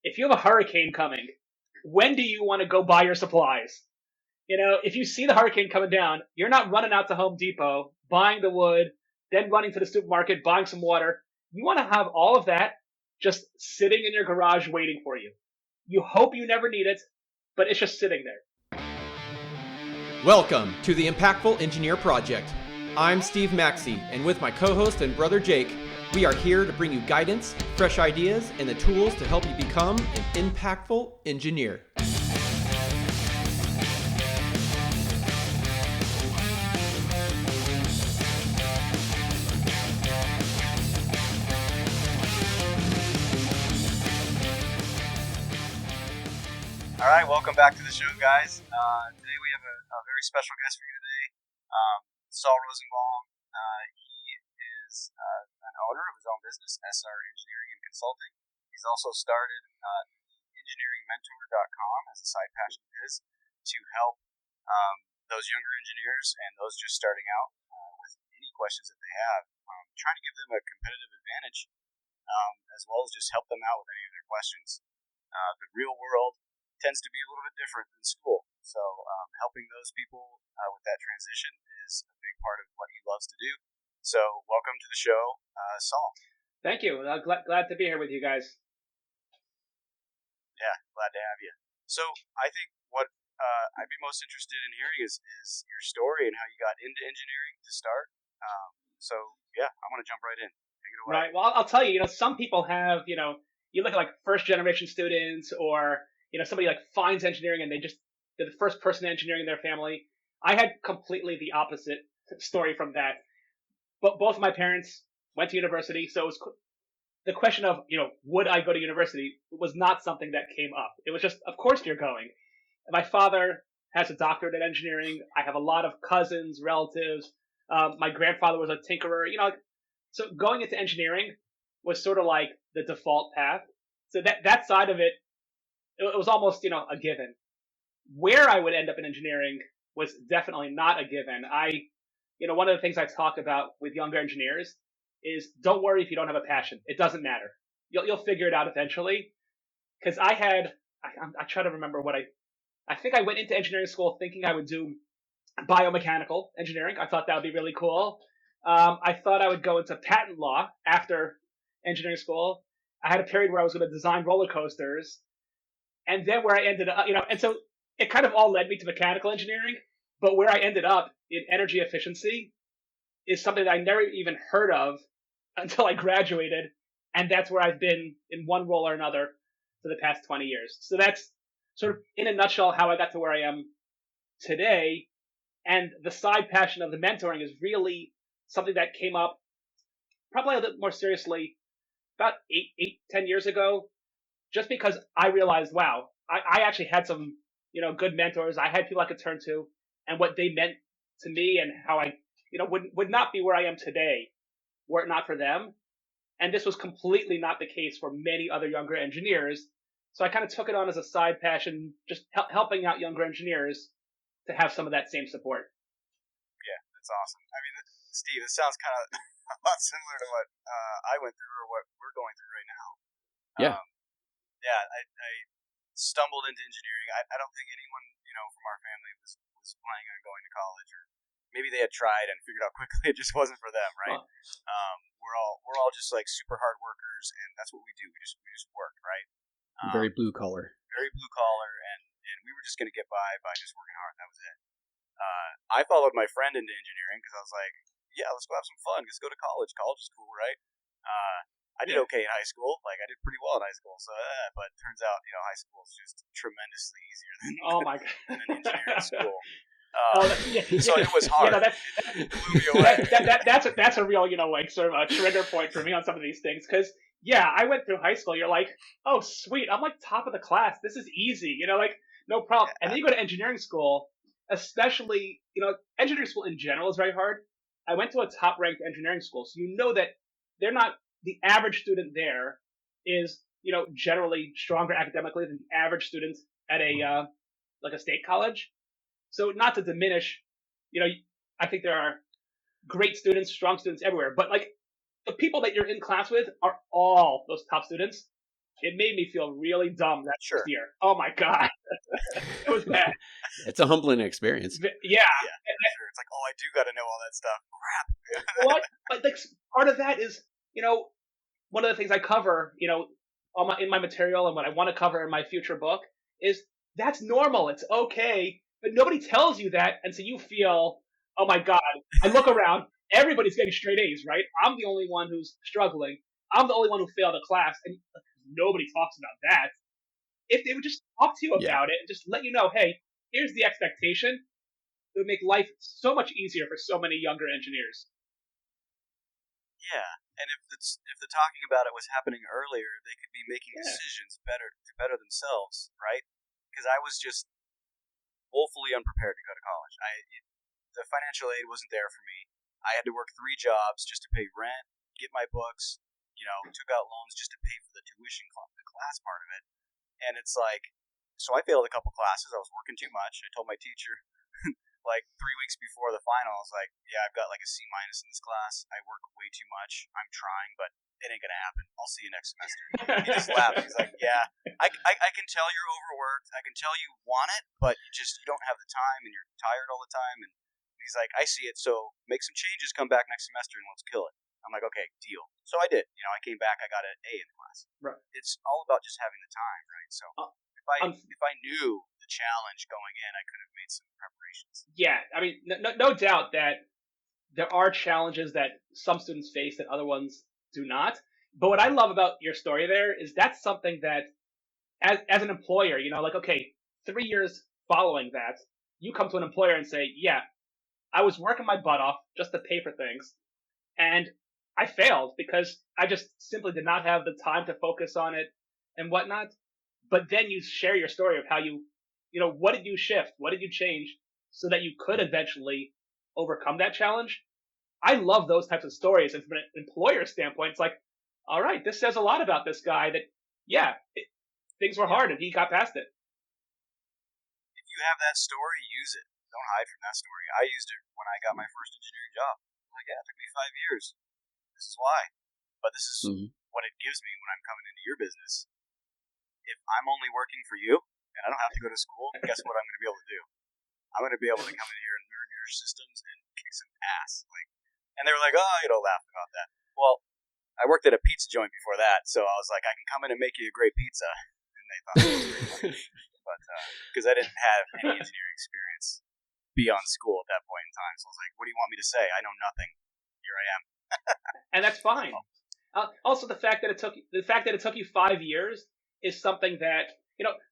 if you have a hurricane coming, when do you want to go buy your supplies? If you see the hurricane coming down, you're not running out to Home Depot, buying the wood, then running to the supermarket, buying some water. You want to have all of that just sitting in your garage waiting for you. You hope you never need it, but it's just sitting there. Welcome to the Impactful Engineer Project. I'm Steve Maxey, and with my co-host and brother Jake, we are here to bring you guidance, fresh ideas, and the tools to help you become an impactful engineer. All right, welcome back to the show, guys. Today we have a very special guest for you today, Sol Rosenbaum. He is an owner of his own business, SR Engineering and Consulting. He's also started engineeringmentor.com as a side passion of his to help those younger engineers and those just starting out with any questions that they have, trying to give them a competitive advantage as well as just help them out with any of their questions. The real world tends to be a little bit different than school. So helping those people with that transition is a big part of what he loves to do. So welcome to the show, Sol. Thank you. Glad to be here with you guys. Yeah, glad to have you. So I think what I'd be most interested in hearing is your story and how you got into engineering to start. So yeah, I want to jump right in. Take it away. Right. Well, I'll tell you, some people have, you look at like first generation students or somebody like finds engineering and they're the first person in engineering in their family. I had completely the opposite story from that. But both of my parents went to university, so it was the question of, would I go to university was not something that came up. It was just, of course you're going. My father has a doctorate in engineering. I have a lot of cousins, relatives. My grandfather was a tinkerer. So going into engineering was sort of like the default path. So that side of it was almost, a given. Where I would end up in engineering was definitely not a given. One of the things I talk about with younger engineers is don't worry if you don't have a passion. It doesn't matter. You'll figure it out eventually. Because I try to remember I think I went into engineering school thinking I would do biomechanical engineering. I thought that would be really cool. I thought I would go into patent law after engineering school. I had a period where I was going to design roller coasters. And then where I ended up, and so it kind of all led me to mechanical engineering. But where I ended up in energy efficiency is something that I never even heard of until I graduated. And that's where I've been in one role or another for the past 20 years. So that's sort of in a nutshell how I got to where I am today. And the side passion of the mentoring is really something that came up probably a little more seriously about 10 years ago, just because I realized, wow, I actually had some, good mentors. I had people I could turn to, and what they meant to me and how I, would not be where I am today were it not for them. And this was completely not the case for many other younger engineers. So I kind of took it on as a side passion, just helping out younger engineers to have some of that same support. Yeah, that's awesome. I mean, Steve, this sounds kind of a lot similar to what I went through or what we're going through right now. Yeah. I stumbled into engineering. I don't think anyone, from our family was planning on going to college, or maybe they had tried and figured out quickly it just wasn't for them, right? Huh. We're all just like super hard workers, and that's what we do. We just work, right? Very blue collar. Very blue collar, and we were just going to get by just working hard. That was it. I followed my friend into engineering because I was like, yeah, let's go have some fun. Let's go to college. College is cool, right? I did okay in high school. Like, I did pretty well in high school. So, but it turns out, high school is just tremendously easier than an engineering school. So it was hard. It blew me away. That's a real, sort of a trigger point for me on some of these things. Because, I went through high school. You're like, oh, sweet. I'm like top of the class. This is easy. No problem. Yeah. And then you go to engineering school, especially, engineering school in general is very hard. I went to a top-ranked engineering school. So that they're not, the average student there is, generally stronger academically than the average student at a state college. So not to diminish, I think there are great students, strong students everywhere, but like the people that you're in class with are all those top students. it made me feel really dumb that Sure. first year. Oh my God. It was bad. It's a humbling experience. Yeah. Yeah, for sure. It's like, oh, I do got to know all that stuff. Crap. What? But like, part of that is, one of the things I cover, in my material and what I want to cover in my future book is that's normal. It's okay. But nobody tells you that. And so you feel, oh my God, I look around, everybody's getting straight A's, right? I'm the only one who's struggling. I'm the only one who failed a class. And nobody talks about that. If they would just talk to you about it and just let you know, hey, here's the expectation, it would make life so much easier for so many younger engineers. Yeah, and if the talking about it was happening earlier, they could be making decisions to better themselves, right? Because I was just woefully unprepared to go to college. The financial aid wasn't there for me. I had to work 3 jobs just to pay rent, get my books. Took out loans just to pay for the tuition, the class part of it. And it's like, so I failed a couple classes. I was working too much. I told my teacher, like 3 weeks before the final, I was like, yeah, I've got like a C- in this class. I work way too much. I'm trying, but it ain't going to happen. I'll see you next semester. He just laughed. He's like, yeah, I can tell you're overworked. I can tell you want it, but you don't have the time and you're tired all the time. And he's like, I see it. So make some changes, come back next semester and let's kill it. I'm like, okay, deal. So I did. I came back. I got an A in the class. Right. It's all about just having the time, right? So if I knew the challenge going in, I could have made some preparations. Yeah, I mean, no doubt that there are challenges that some students face that other ones do not. But what I love about your story there is that's something that, as an employer, like, okay, 3 years following that, you come to an employer and say, yeah, I was working my butt off just to pay for things, and I failed because I just simply did not have the time to focus on it and whatnot. But then you share your story of how what did you shift? What did you change so that you could eventually overcome that challenge? I love those types of stories. And from an employer standpoint, it's like, all right, this says a lot about this guy that, things were hard and he got past it. If you have that story, use it. Don't hide from that story. I used it when I got my first engineering job. Like, yeah, it took me 5 years. This is why. But this is what it gives me when I'm coming into your business. If I'm only working for you and I don't have to go to school, guess what I'm going to be able to do? I'm going to be able to come in here and learn your systems and kick some ass. And they were like, oh, laugh about that. Well, I worked at a pizza joint before that, so I was like, I can come in and make you a great pizza. And they thought it was great. But because I didn't have any engineering experience beyond school at that point in time, so I was like, what do you want me to say? I know nothing. Here I am. And that's fine. Also, the fact that it took you 5 years is something that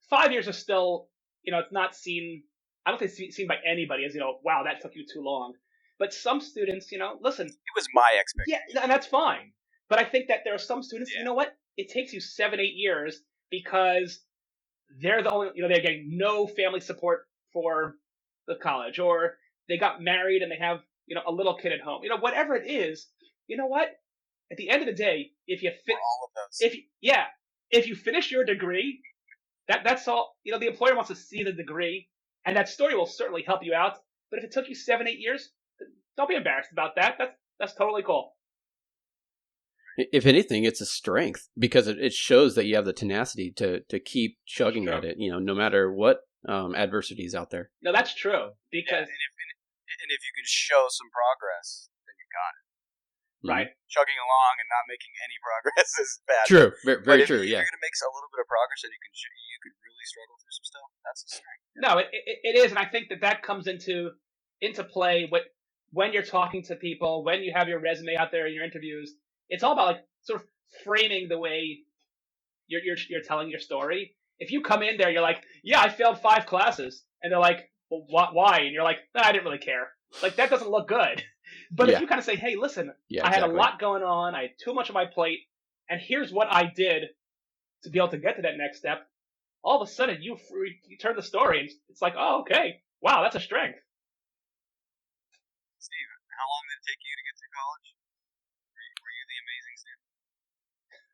5 years is still it's not seen. I don't think it's seen by anybody as wow, that took you too long. But some students, listen. It was my expectation. Yeah, and that's fine. But I think that there are some students, you know what? It takes you 7-8 years because they're the only they're getting no family support for the college, or they got married and they have a little kid at home. Whatever it is, you know what? At the end of the day, if you fit all of those. If you finish your degree, that's all. The employer wants to see the degree, and that story will certainly help you out. But if it took you 7-8 years, don't be embarrassed about that. That's totally cool. If anything, it's a strength because it shows that you have the tenacity to keep chugging at it. No matter what adversity is out there. No, that's true. Because and if you can show some progress, then you got it. Right. Chugging along and not making any progress is bad. True. Very true. If you're going to make a little bit of progress and you can really struggle through some stuff, that's a strength. No, it is, and I think that comes into play when you're talking to people, when you have your resume out there in your interviews. It's all about sort of framing the way you're telling your story. If you come in there, you're like, yeah, I failed 5 classes, and they're like, well, why? And you're like, nah, I didn't really care. That doesn't look good. But if you kind of say, hey, listen, I had a lot going on, I had too much on my plate, and here's what I did to be able to get to that next step, all of a sudden you turn the story, and it's like, oh, okay, wow, that's a strength. Steve, how long did it take you to get through college? Were you the amazing student?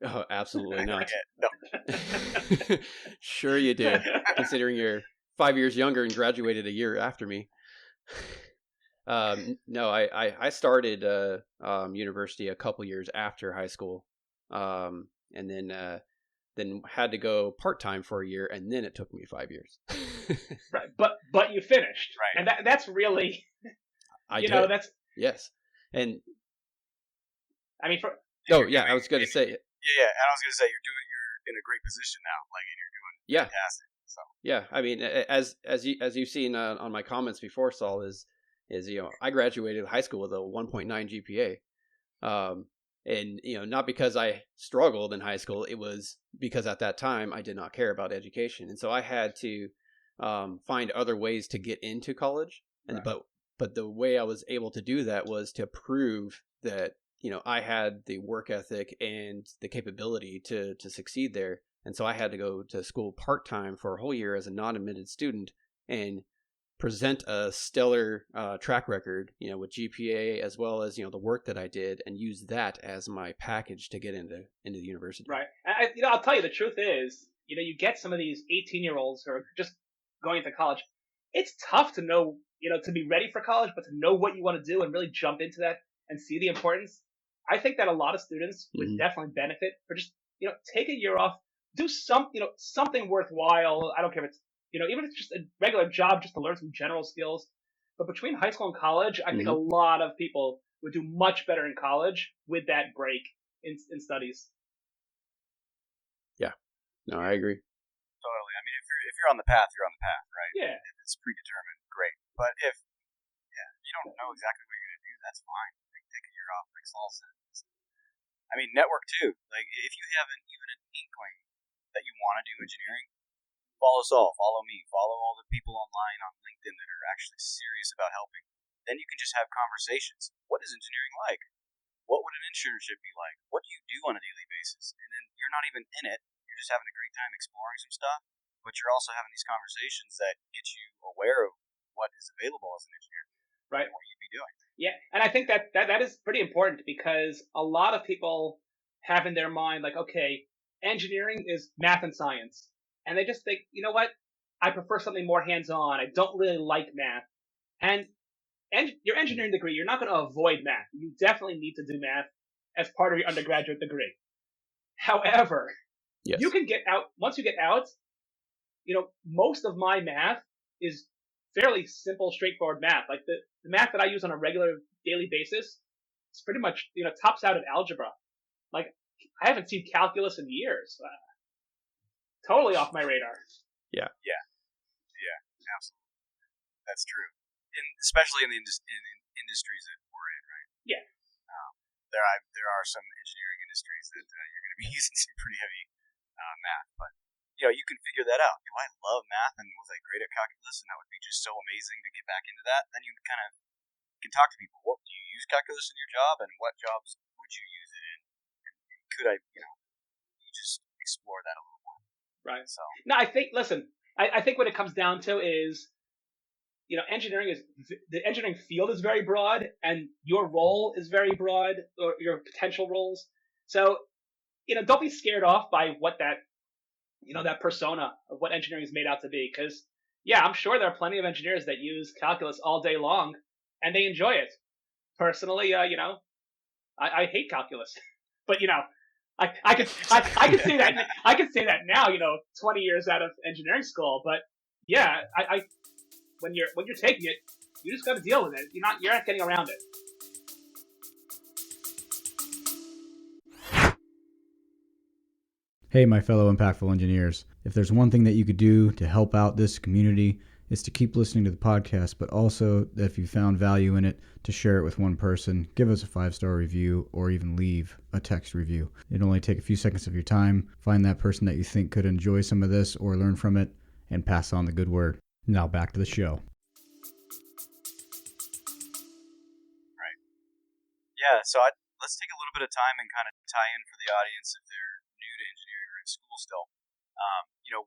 Oh, absolutely not. No. Sure you did, considering you're 5 years younger and graduated a year after me. No, I started university a couple years after high school, and then then had to go part-time for a year, and then it took me 5 years. Right. But you finished. Right. And that's really, I you did. know, that's, Yes. And I mean, I was going to say, Yeah, and I was gonna say you're in a great position now, like, and you're doing fantastic. So yeah, I mean, as you've seen on my comments before, Saul, is I graduated high school with a 1.9 GPA, and not because I struggled in high school, it was because at that time I did not care about education, and so I had to find other ways to get into college, and right. but the way I was able to do that was to prove that I had the work ethic and the capability to succeed there. And so I had to go to school part-time for a whole year as a non-admitted student and present a stellar track record, with GPA, as well as, the work that I did, and use that as my package to get into the university. Right. I'll tell you, the truth is, you get some of these 18-year-olds who are just going into college. It's tough to know, to be ready for college, but to know what you want to do and really jump into that and see the importance. I think that a lot of students would definitely benefit for just, take a year off, do something worthwhile. I don't care if it's, even if it's just a regular job, just to learn some general skills. But between high school and college, I think a lot of people would do much better in college with that break in studies. Yeah, no, I agree. Totally. I mean, if you're on the path, you're on the path, right? Yeah. If it's predetermined, great. But if you don't know exactly what you're going to do, that's fine. Take a year off, like Saul said. I mean, network too. Like, if you have even an inkling that you want to do engineering, follow Saul, follow me, follow all the people online on LinkedIn that are actually serious about helping. Then you can just have conversations. What is engineering like? What would an internship be like? What do you do on a daily basis? And then you're not even in it. You're just having a great time exploring some stuff, but you're also having these conversations that get you aware of what is available as an engineer. Right. And what you'd be doing. Yeah, and I think that is pretty important, because a lot of people have in their mind, like, okay, engineering is math and science. And they just think, you know what? I prefer something more hands-on. I don't really like math. And your engineering degree, you're not going to avoid math. You definitely need to do math as part of your undergraduate degree. However, yes, you can get out, once you get out, most of my math is fairly simple, straightforward math. Like the math that I use on a regular daily basis, it's pretty much, tops out at algebra. Like, I haven't seen calculus in years. Totally off my radar. Yeah, absolutely. That's true. Especially in the industries that we're in, right? Yeah. There are some engineering industries that you're going to be using some pretty heavy math, but you can figure that out. I love math, and was I great at calculus, and that would be just so amazing to get back into that. Then you kind of can talk to people. What do you use calculus in your job, and what jobs would you use it in? And could I, you just explore that a little more. Right. So no, I think. Listen, I think what it comes down to is, the engineering field is very broad, and your role is very broad, or your potential roles. So, don't be scared off by what that persona of what engineering is made out to be. Because, I'm sure there are plenty of engineers that use calculus all day long, and they enjoy it. Personally, I hate calculus, but I could say that I could say that now, 20 years out of engineering school. But yeah, when you're taking it, you just got to deal with it. You're not getting around it. Hey, my fellow impactful engineers, if there's one thing that you could do to help out this community, it's to keep listening to the podcast, but also that if you found value in it, to share it with one person, give us a 5-star review, or even leave a text review. It'll only take a few seconds of your time. Find that person that you think could enjoy some of this or learn from it, and pass on the good word. Now back to the show. Right. Yeah, so let's take a little bit of time and kind of tie in for the audience if they're new to engineering or in school still.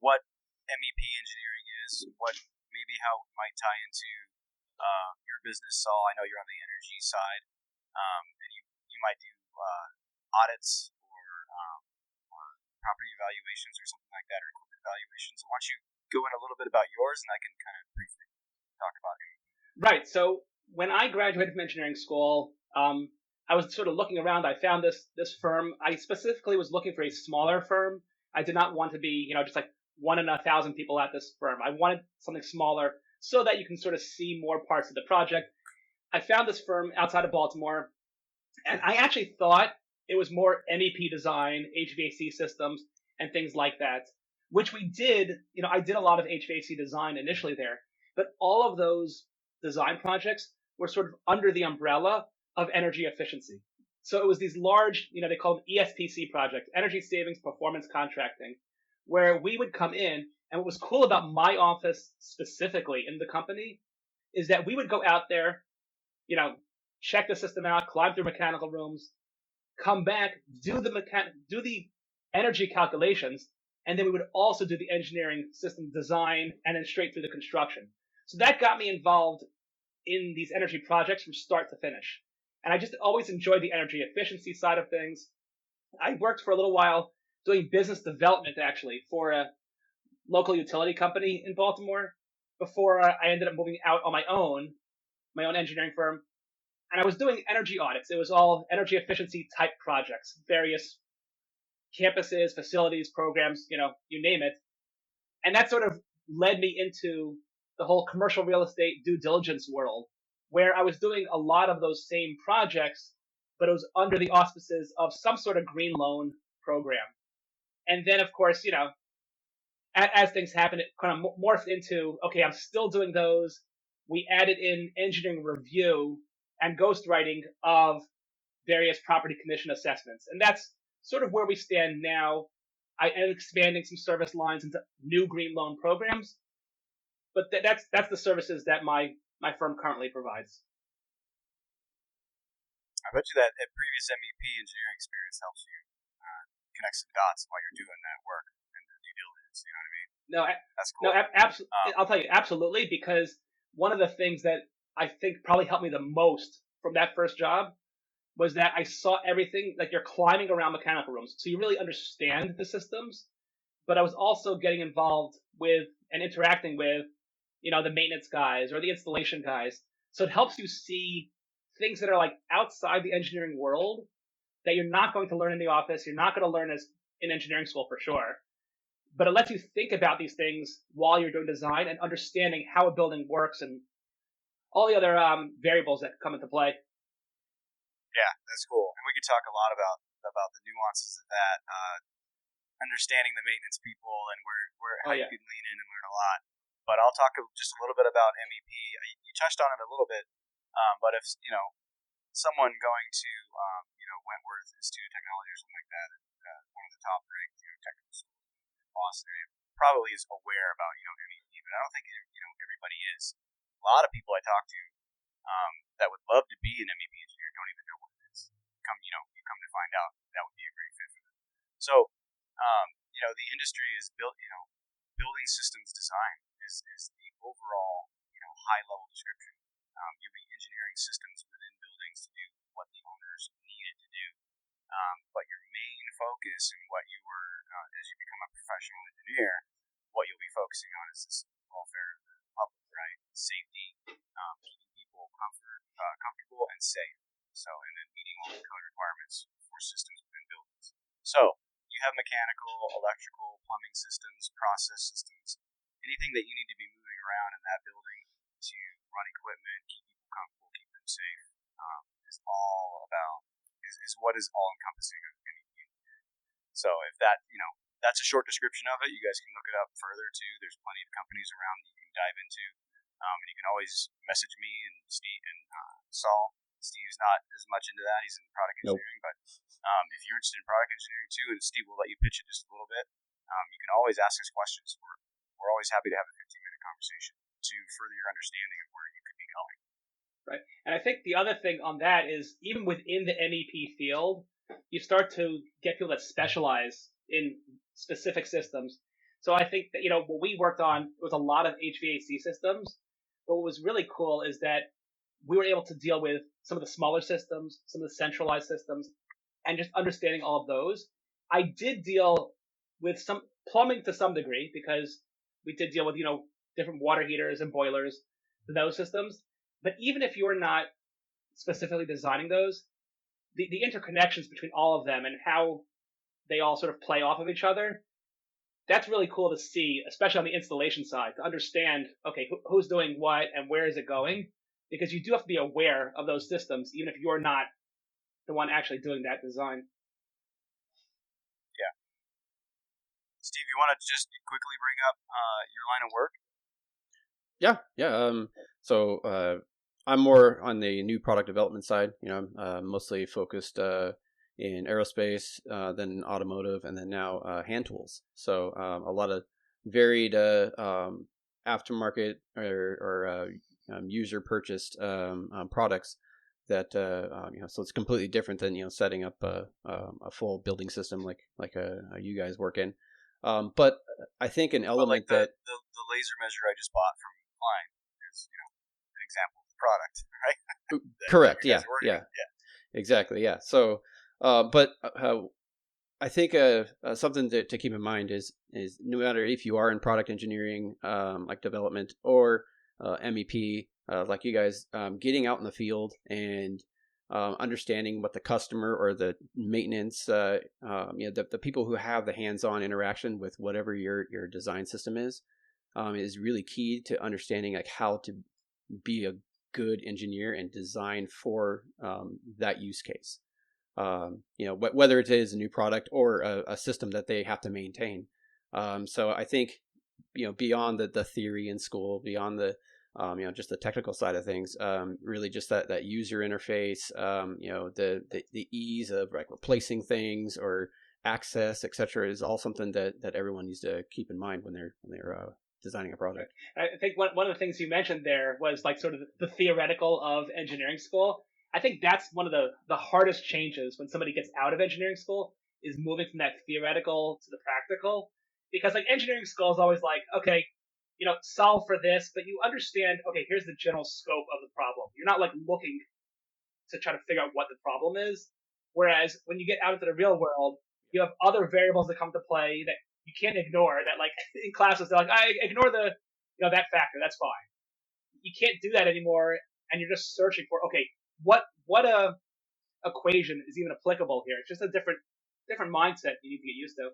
What MEP engineering is, how it might tie into your business, Saul. I know you're on the energy side, and you might do audits or property evaluations or something like that, or equipment evaluations. So why don't you go in a little bit about yours, and I can kind of briefly talk about it. Right. So when I graduated from engineering school, I was sort of looking around. I found this firm. I specifically was looking for a smaller firm. I did not want to be, just like 1 in 1,000 people at this firm. I wanted something smaller so that you can sort of see more parts of the project. I found this firm outside of Baltimore, and I actually thought it was more MEP design, HVAC systems, and things like that, which we did. I did a lot of HVAC design initially there, but all of those design projects were sort of under the umbrella of energy efficiency. So it was these large, they call them ESPC projects, energy savings performance contracting, where we would come in. And what was cool about my office specifically in the company is that we would go out there, check the system out, climb through mechanical rooms, come back, do the energy calculations, and then we would also do the engineering system design and then straight through the construction. So that got me involved in these energy projects from start to finish. And I just always enjoyed the energy efficiency side of things. I worked for a little while doing business development, actually, for a local utility company in Baltimore before I ended up moving out on my own engineering firm. And I was doing energy audits. It was all energy efficiency type projects, various campuses, facilities, programs, you name it. And that sort of led me into the whole commercial real estate due diligence world, where I was doing a lot of those same projects, but it was under the auspices of some sort of green loan program. And then, of course, as things happen, it kind of morphed into, okay, I'm still doing those. We added in engineering review and ghostwriting of various property condition assessments. And that's sort of where we stand now. I am expanding some service lines into new green loan programs, but that's the services that my firm currently provides. I bet you that previous MEP engineering experience helps you connect some dots while you're doing that work and the due diligence. You know what I mean? No, that's cool. No, absolutely. I'll tell you, absolutely, because one of the things that I think probably helped me the most from that first job was that I saw everything, like you're climbing around mechanical rooms, so you really understand the systems. But I was also getting involved with and interacting with, the maintenance guys or the installation guys. So it helps you see things that are like outside the engineering world that you're not going to learn in the office. You're not going to learn as in engineering school for sure. But it lets you think about these things while you're doing design and understanding how a building works and all the other variables that come into play. Yeah, that's cool. And we could talk a lot about the nuances of that, understanding the maintenance people and how you can lean in and learn a lot. But I'll talk just a little bit about MEP. You touched on it a little bit, but if someone going to Wentworth Institute of Technology or something like that, one of the top ranked technical schools in Boston area, probably is aware about MEP, but I don't think everybody is. A lot of people I talk to that would love to be an MEP engineer don't even know what it is. You come to find out that would be a great fit for them. So the industry is built. Building systems design is the overall high level description. You'll be engineering systems within buildings to do what the owners need it to do. But your main focus and what you are, as you become a professional engineer, what you'll be focusing on is this welfare of the public, right? Safety, keeping people comfortable and safe. So, and then meeting all the code requirements for systems within buildings. So, you have mechanical, electrical, plumbing systems, process systems, anything that you need to be moving around in that building to run equipment, keep people comfortable, keep them safe, is what is all encompassing of MEP engineering. So if that's a short description of it, you guys can look it up further too. There's plenty of companies around that you can dive into, and you can always message me and Steve and Sol. Steve's not as much into that; he's in product engineering. Nope. But if you're interested in product engineering too, and Steve will let you pitch it just a little bit, you can always ask us questions. We're always happy to have a 15-minute conversation to further your understanding of where you could be going. Right. And I think the other thing on that is even within the MEP field, you start to get people that specialize in specific systems. So I think that, what we worked on was a lot of HVAC systems. But what was really cool is that we were able to deal with some of the smaller systems, some of the centralized systems, and just understanding all of those. I did deal with some plumbing to some degree because we did deal with, different water heaters and boilers for those systems. But even if you're not specifically designing those, the interconnections between all of them and how they all sort of play off of each other that's really cool to see, especially on the installation side, to understand, okay, who's doing what and where is it going? Because you do have to be aware of those systems, even if you're not the one actually doing that design. Yeah. Steve, you want to just quickly bring up your line of work? Yeah. So I'm more on the new product development side. I'm mostly focused in aerospace, then automotive, and then now hand tools. So a lot of varied aftermarket or user purchased products that so it's completely different than setting up a full building system like you guys work in. But I think an element like that the laser measure I just bought from Klein is an example of the product, right? Correct. Yeah. Exactly. Yeah. So, but I think something to keep in mind is no matter if you are in product engineering, like development, or MEP, like you guys, getting out in the field and understanding what the customer or the maintenance, the people who have the hands-on interaction with whatever your design system is really key to understanding like how to be a good engineer and design for that use case. Whether it is a new product or a system that they have to maintain. So I think, beyond the theory in school, beyond the, just the technical side of things, really just that user interface, the ease of like replacing things or access, etc., is all something that everyone needs to keep in mind when they're designing a product. I think one of the things you mentioned there was like sort of the theoretical of engineering school. I think that's one of the hardest changes when somebody gets out of engineering school is moving from that theoretical to the practical. Because like engineering school is always like, okay, solve for this, but you understand, okay, here's the general scope of the problem. You're not like looking to try to figure out what the problem is. Whereas when you get out into the real world, you have other variables that come to play that you can't ignore. That like in classes, they're like, I ignore the that factor. That's fine. You can't do that anymore, and you're just searching for okay, what equation is even applicable here? It's just a different mindset you need to get used to.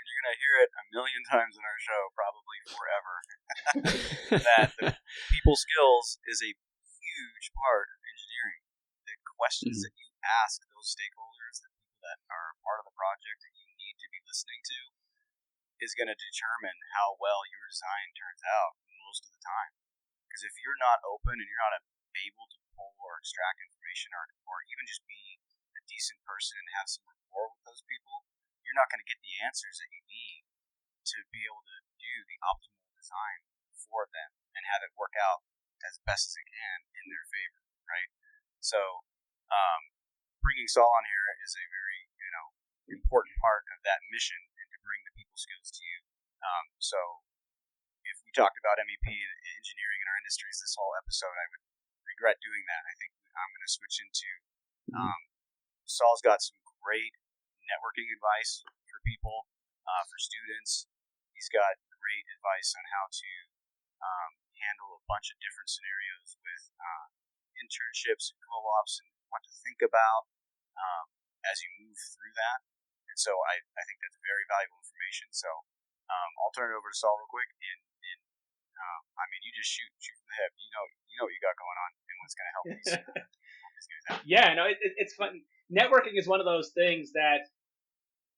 You're going to hear it a million times in our show, probably forever, that the people skills is a huge part of engineering. The questions that you ask those stakeholders, the people that are part of the project that you need to be listening to, is going to determine how well your design turns out most of the time. Because if you're not open and you're not able to pull or extract information or even just be a decent person and have some rapport with those people, you're not going to get the answers that you need to be able to do the optimal design for them and have it work out as best as it can in their favor, right? So, bringing Sol on here is a very, important part of that mission and to bring the people skills to you. So, if we talked about MEP engineering in our industries this whole episode, I would regret doing that. I think I'm going to switch into. Sol's got some great networking advice for people, for students. He's got great advice on how to handle a bunch of different scenarios with internships and co-ops and what to think about as you move through that. And so I think that's very valuable information. So I'll turn it over to Sol real quick. And you just shoot from the hip. You know what you got going on and what's going to help these guys out. Yeah, no, it's fun. Networking is one of those things that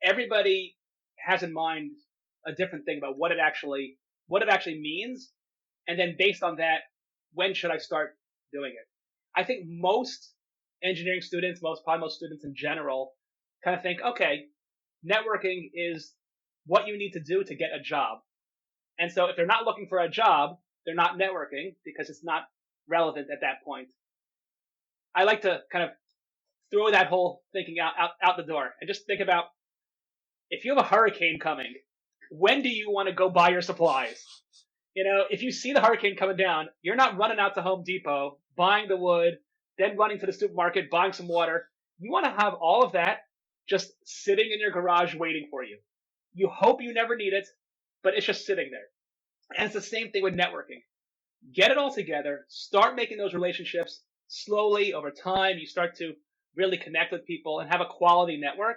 everybody has in mind a different thing about what it actually means, and then based on that, when should I start doing it? I think most engineering students, probably most students in general, kind of think, okay, networking is what you need to do to get a job. And so if they're not looking for a job, they're not networking because it's not relevant at that point. I like to kind of throw that whole thinking out the door and just think about if you have a hurricane coming, when do you want to go buy your supplies? If you see the hurricane coming down, you're not running out to Home Depot, buying the wood, then running to the supermarket, buying some water. You want to have all of that just sitting in your garage waiting for you. You hope you never need it, but it's just sitting there. And it's the same thing with networking. Get it all together, start making those relationships slowly over time. You start to really connect with people and have a quality network.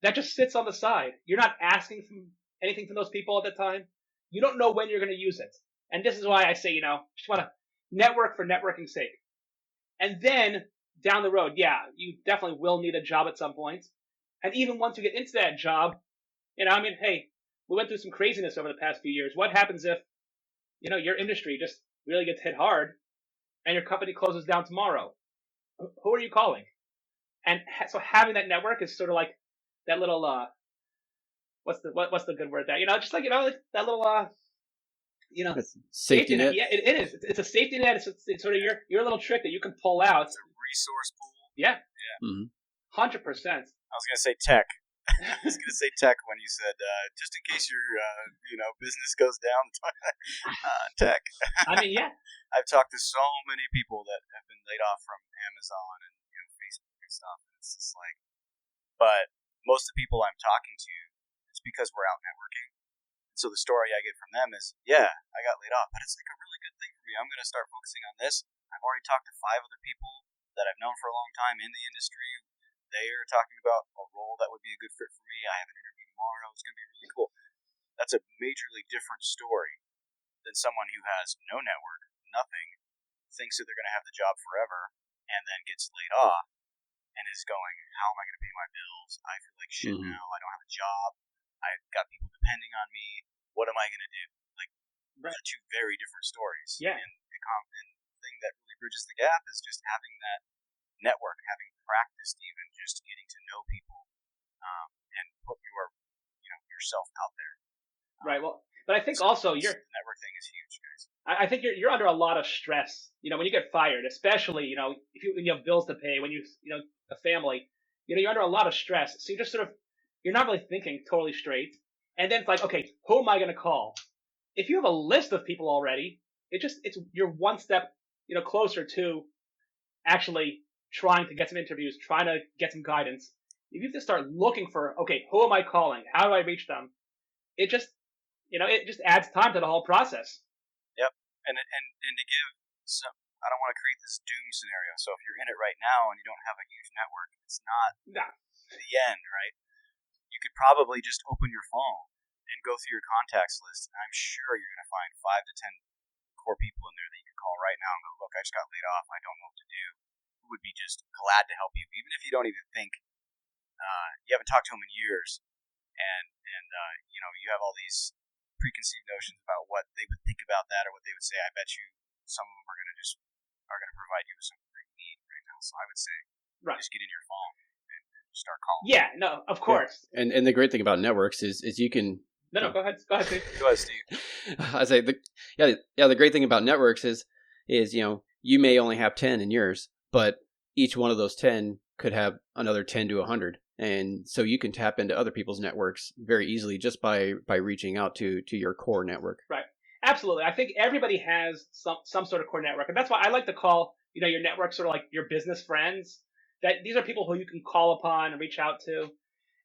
that just sits on the side. You're not asking anything from those people at the time. You don't know when you're going to use it. And this is why I say, just want to network for networking's sake. And then down the road, yeah, you definitely will need a job at some point. And even once you get into that job, hey, we went through some craziness over the past few years. What happens if, your industry just really gets hit hard and your company closes down tomorrow? Who are you calling? And so having that network is sort of like that little, what's the good word there? Just like, like that little, safety net. Yeah, it is. It's a safety net. It's sort of your little trick that you can pull out. It's a resource pool. Yeah. Mm-hmm. 100%. I was going to say tech. I was going to say tech when you said, just in case your, business goes down, tech. I mean, yeah. I've talked to so many people that have been laid off from Amazon and Facebook and stuff. And it's just like, but most of the people I'm talking to, it's because we're out networking. So the story I get from them is, yeah, I got laid off, but it's like a really good thing for me. I'm going to start focusing on this. I've already talked to 5 other people that I've known for a long time in the industry. They are talking about a role that would be a good fit for me. I have an interview tomorrow. It's going to be really cool. That's a majorly different story than someone who has no network, nothing, thinks that they're going to have the job forever, and then gets laid off and is going, how am I going to pay my bills? I feel like shit now. I don't have a job. I've got people depending on me. What am I going to do? Like, those are 2 very different stories. Yeah. And the thing that really bridges the gap is just having that network, having practiced even just getting to know people, and put yourself out there. Right. Well, but I think also the network thing is huge, guys. I think you're under a lot of stress. When you get fired, especially if when you have bills to pay, when you a family, you're under a lot of stress. So you just you're not really thinking totally straight. And then it's like, okay, who am I going to call? If you have a list of people already, you're one step closer to actually trying to get some interviews, trying to get some guidance. If you have to start looking for, okay, who am I calling? How do I reach them? It just adds time to the whole process. Yep. And to give some, I don't want to create this doom scenario. So if you're in it right now and you don't have a huge network, it's not the end, right? You could probably just open your phone and go through your contacts list, and I'm sure you're going to find 5 to 10 core people in there that you can call right now and go, look, I just got laid off. I don't know what to do. Who would be just glad to help you, even if you don't even think, you haven't talked to them in years, and you have all these preconceived notions about what they would think about that or what they would say. I bet you some of them are going to provide you with something that you need right now. So I would say, just get in your phone and start calling. Yeah, no, of course. Yeah. And the great thing about networks is you can. No, go ahead. Go ahead, Steve. Go ahead, Steve. I say the great thing about networks is you may only have 10 in yours, but each one of those 10 could have another 10 to 100. And so you can tap into other people's networks very easily just by reaching out to your core network. Right. Absolutely. I think everybody has some sort of core network. And that's why I like to call, your network sort of like your business friends. That these are people who you can call upon and reach out to.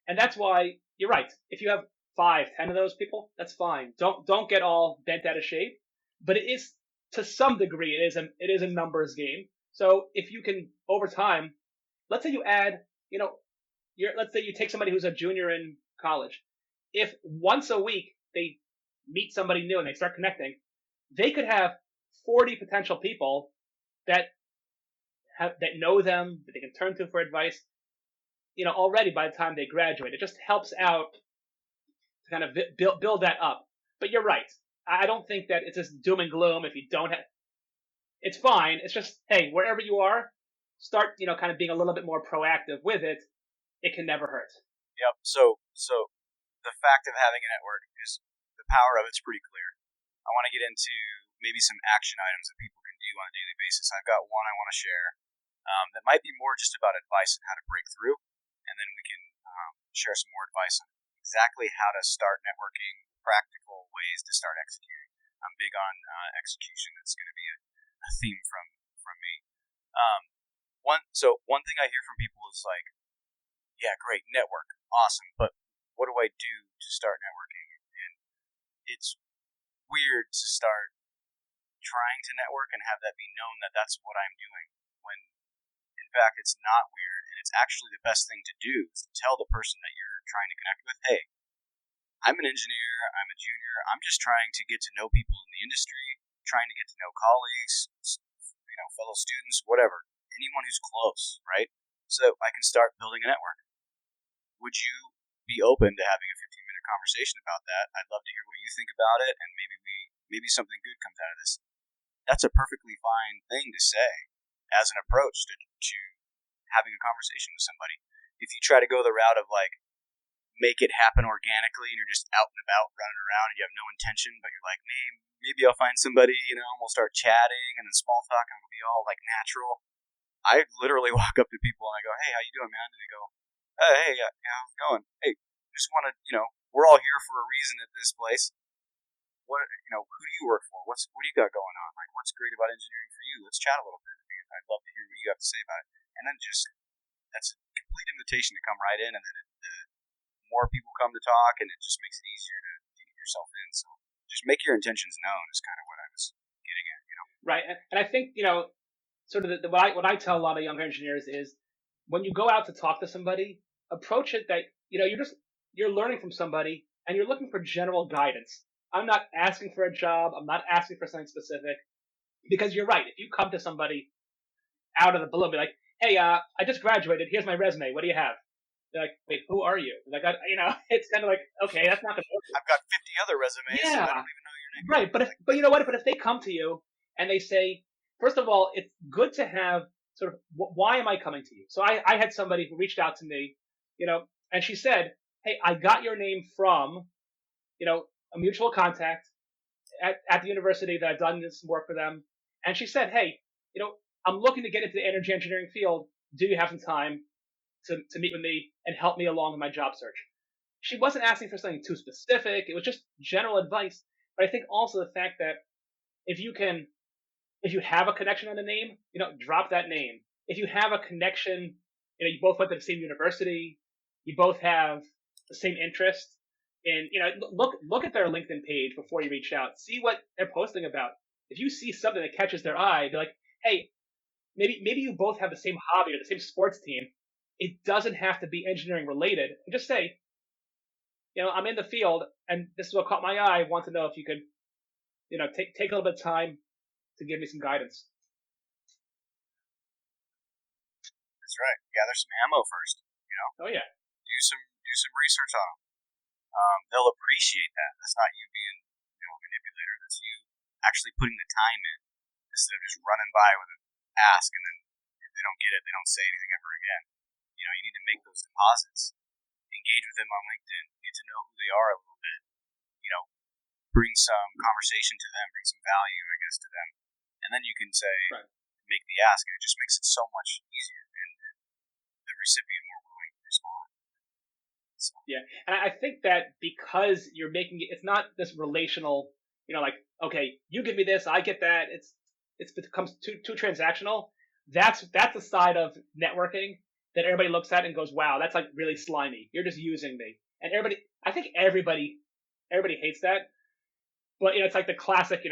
And that's why you're right. If you have 5, 10 of those people, that's fine. Don't get all bent out of shape. But it is, to some degree, it is a numbers game. So if you can, over time, let's say you add, let's say you take somebody who's a junior in college. If once a week they meet somebody new and they start connecting, they could have 40 potential people that know them, that they can turn to for advice, already by the time they graduate. It just helps out to kind of build that up. But you're right. I don't think that it's just doom and gloom if you don't have. It's fine. It's just, hey, wherever you are, start, kind of being a little bit more proactive with it. It can never hurt. Yep. So the fact of having a network is, the power of it's pretty clear. I want to get into maybe some action items that people can do on a daily basis. I've got one I want to share that might be more just about advice on how to break through, and then we can share some more advice on exactly how to start networking, practical ways to start executing. I'm big on execution. That's going to be a theme from me. One thing I hear from people is like, yeah, great, network, awesome, but what do I do to start networking? And it's weird to start trying to network and have that be known that that's what I'm doing, when in fact, it's not weird, and it's actually the best thing to do is to tell the person that you're trying to connect with, hey, I'm an engineer, I'm a junior, I'm just trying to get to know people in the industry, trying to get to know colleagues, fellow students, whatever, anyone who's close, right? So I can start building a network. Would you be open to having a 15-minute conversation about that? I'd love to hear what you think about it, and maybe something good comes out of this. That's a perfectly fine thing to say as an approach to having a conversation with somebody. If you try to go the route of like make it happen organically and you're just out and about running around and you have no intention, but you're like, maybe I'll find somebody, and we'll start chatting and then small talk and it'll be all like natural. I literally walk up to people and I go, hey, how you doing, man? And they go, hey, yeah, how's it going? Hey, just want to, we're all here for a reason at this place. What, who do you work for? What do you got going on? Like, what's great about engineering for you? Let's chat a little bit. I'd love to hear what you have to say about it. And then that's a complete invitation to come right in, and then more people come to talk, and it just makes it easier to get yourself in. So just make your intentions known is kind of what I was getting at, Right, and I think sort of what I tell a lot of younger engineers is when you go out to talk to somebody, approach it that you're learning from somebody and you're looking for general guidance. I'm not asking for a job. I'm not asking for something specific, because you're right. If you come to somebody out of the blue, be like, hey, I just graduated. Here's my resume. What do you have? They're like, wait, who are you? Like, it's kind of like, okay, that's not going to work. I've got 50 other resumes, yeah. and I don't even know your name. Right, but you know what? But if they come to you and they say, first of all, it's good to have sort of, why am I coming to you? So I had somebody who reached out to me, and she said, hey, I got your name from, a mutual contact at the university that I've done some work for them. And she said, hey, I'm looking to get into the energy engineering field. Do you have some time to meet with me and help me along with my job search? She wasn't asking for something too specific. It was just general advice. But I think also the fact that if you have a connection on a name, drop that name. If you have a connection, you both went to the same university, you both have the same interest, and look at their LinkedIn page before you reach out. See what they're posting about. If you see something that catches their eye, be like, hey, maybe you both have the same hobby or the same sports team. It doesn't have to be engineering related. And just say, I'm in the field and this is what caught my eye. I want to know if you could, take a little bit of time to give me some guidance. That's right. Gather some ammo first. Oh yeah. Do some research on them. They'll appreciate that. That's not you being, a manipulator. That's you actually putting the time in instead of just running by with an ask, and then if they don't get it, they don't say anything ever again. You need to make those deposits. Engage with them on LinkedIn. Get to know who they are a little bit. Bring some conversation to them. Bring some value, I guess, to them. And then you can say, right, make the ask, and it just makes it so much easier, and the recipient more willing to respond. So. Yeah, and I think that because you're making it's not this relational, like, okay, you give me this, I get that. It becomes too transactional. That's the side of networking that everybody looks at and goes, wow, that's like really slimy. You're just using me. And I think everybody hates that. But it's like the classic,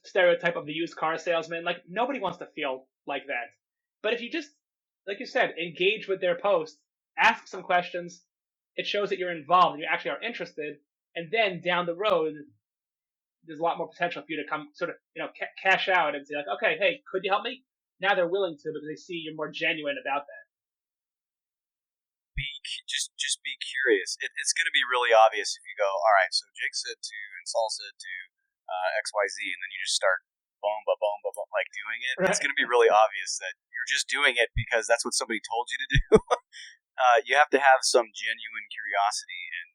stereotype of the used car salesman. Like, nobody wants to feel like that. But if you just, like you said, engage with their post, ask some questions, it shows that you're involved and you actually are interested. And then down the road, there's a lot more potential for you to come sort of, cash out and say like, okay, hey, could you help me? Now they're willing to because they see you're more genuine about that. Just be curious. It's going to be really obvious if you go, all right, so Jake said to and Saul said to XYZ, and then you just start boom, like doing it. Right. It's going to be really obvious that you're just doing it because that's what somebody told you to do. You have to have some genuine curiosity and,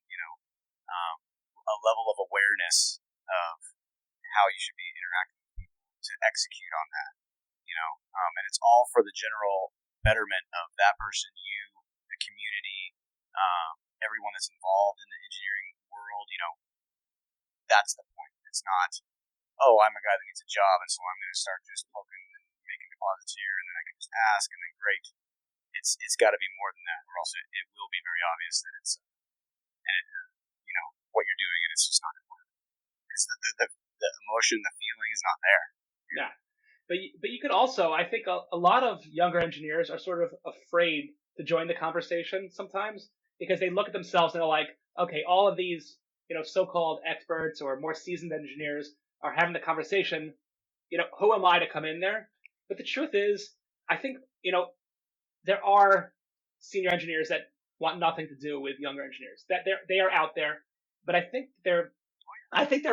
a level of awareness of how you should be interacting with people to execute on that, and it's all for the general betterment of that person, you, the community, everyone that's involved in the engineering world. That's the point. It's not, oh, I'm a guy that needs a job, and so I'm going to start just poking and making deposits here, and then I can just ask, and then great. It's got to be more than that, or else it will be very obvious that it's, what you're doing, and it's just not important. Because the emotion, the feeling is not there. Yeah. but you could also, I think, a lot of younger engineers are sort of afraid to join the conversation sometimes because they look at themselves and they're like, okay, all of these, so-called experts or more seasoned engineers are having the conversation. Who am I to come in there? But the truth is, I think, there are senior engineers that want nothing to do with younger engineers. That they are out there, but I think they're